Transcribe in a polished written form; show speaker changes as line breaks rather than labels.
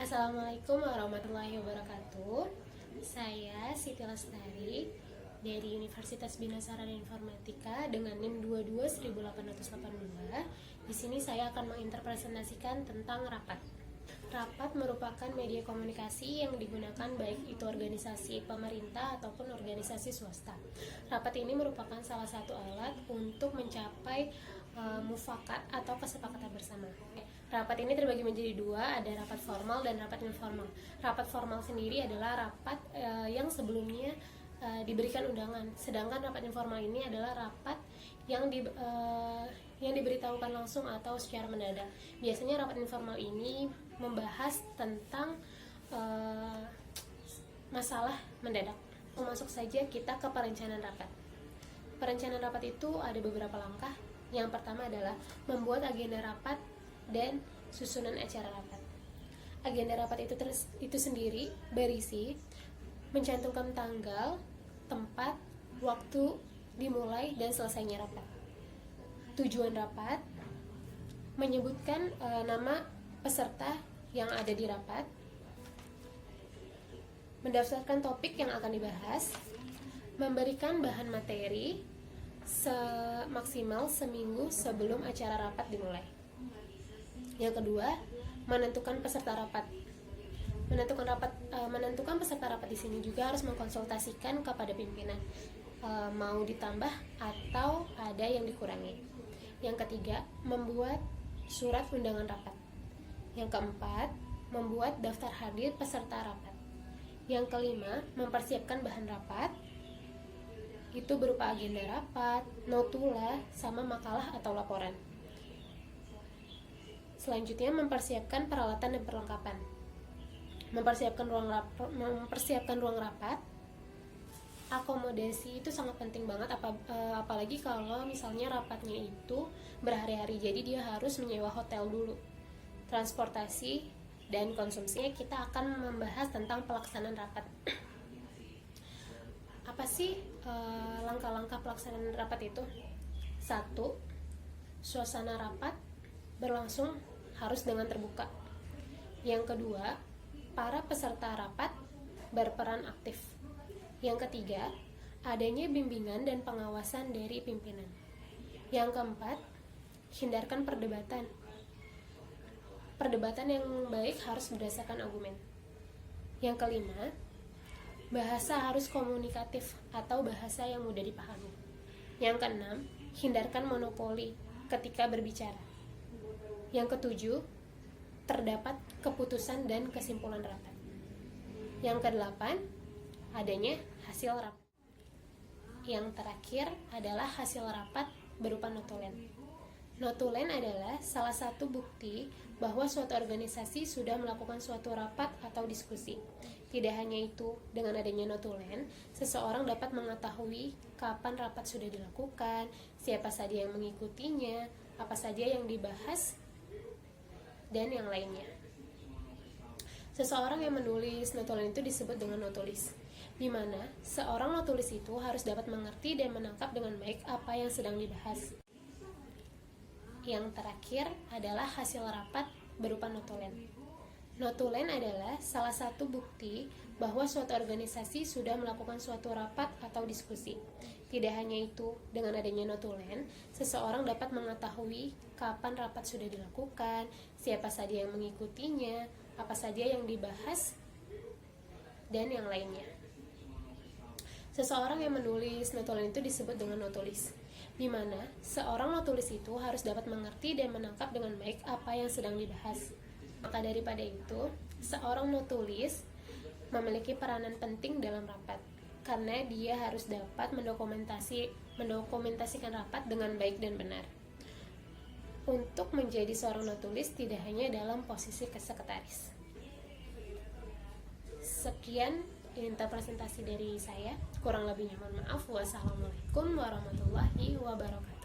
Assalamualaikum warahmatullahi wabarakatuh. Saya Siti Lestari dari Universitas Bina Sarana Informatika dengan NIM 22.1882. Di sini saya akan menginterpresentasikan tentang rapat. Rapat merupakan media komunikasi yang digunakan baik itu organisasi pemerintah ataupun organisasi swasta. Rapat ini merupakan salah satu alat untuk mencapai mufakat atau kesepakatan bersama. Rapat ini terbagi menjadi dua, ada rapat formal dan rapat informal. Rapat formal sendiri adalah rapat yang sebelumnya diberikan undangan, sedangkan rapat informal ini adalah rapat yang diberitahukan langsung atau secara mendadak. Biasanya rapat informal ini membahas tentang masalah mendadak. Masuk saja kita ke perencanaan rapat. Perencanaan rapat itu ada beberapa langkah. Yang pertama adalah membuat agenda rapat dan susunan acara rapat. Agenda rapat itu sendiri berisi mencantumkan tanggal, tempat, waktu dimulai dan selesainya rapat. Tujuan rapat, menyebutkan nama peserta yang ada di rapat, mendaftarkan topik yang akan dibahas, memberikan bahan materi semaksimal seminggu sebelum acara rapat dimulai. Yang kedua, menentukan peserta rapat. Menentukan peserta rapat di sini juga harus mengkonsultasikan kepada pimpinan mau ditambah atau ada yang dikurangi. Yang ketiga, membuat surat undangan rapat. Yang keempat, membuat daftar hadir peserta rapat. Yang kelima, mempersiapkan bahan rapat. Itu berupa agenda rapat, notula, sama makalah atau laporan. Selanjutnya, mempersiapkan peralatan dan perlengkapan. Mempersiapkan ruang rapat. Akomodasi itu sangat penting banget, apalagi kalau misalnya rapatnya itu berhari-hari, jadi dia harus menyewa hotel dulu. Transportasi dan konsumsinya kita akan membahas tentang pelaksanaan rapat. Apa sih langkah-langkah pelaksanaan rapat itu? 1. Suasana rapat berlangsung harus dengan terbuka. Yang kedua, para peserta rapat berperan aktif. Yang ketiga, adanya bimbingan dan pengawasan dari pimpinan. Yang keempat, hindarkan perdebatan. Perdebatan yang baik harus berdasarkan argumen. Yang kelima, bahasa harus komunikatif atau bahasa yang mudah dipahami. Yang keenam, hindarkan monopoli ketika berbicara. Yang ketujuh, terdapat keputusan dan kesimpulan rapat. Yang kedelapan, adanya hasil rapat. Yang terakhir adalah hasil rapat berupa notulen. Notulen adalah salah satu bukti bahwa suatu organisasi sudah melakukan suatu rapat atau diskusi. Tidak hanya itu, dengan adanya notulen, seseorang dapat mengetahui kapan rapat sudah dilakukan, siapa saja yang mengikutinya, apa saja yang dibahas, dan yang lainnya. Seseorang yang menulis notulen itu disebut dengan notulis, di mana seorang notulis itu harus dapat mengerti dan menangkap dengan baik apa yang sedang dibahas. Yang terakhir adalah hasil rapat berupa notulen. Notulen adalah salah satu bukti bahwa suatu organisasi sudah melakukan suatu rapat atau diskusi. Tidak hanya itu, dengan adanya notulen, seseorang dapat mengetahui kapan rapat sudah dilakukan, siapa saja yang mengikutinya, apa saja yang dibahas, dan yang lainnya. Seseorang yang menulis notulen itu disebut dengan notulis, di mana seorang notulis itu harus dapat mengerti dan menangkap dengan baik apa yang sedang dibahas. Maka daripada itu, seorang notulis memiliki peranan penting dalam rapat, karena dia harus dapat mendokumentasikan rapat dengan baik dan benar. Untuk menjadi seorang notulis tidak hanya dalam posisi sekretaris. Sekian interpretasi dari saya, kurang lebihnya mohon maaf. Wassalamualaikum warahmatullahi wabarakatuh.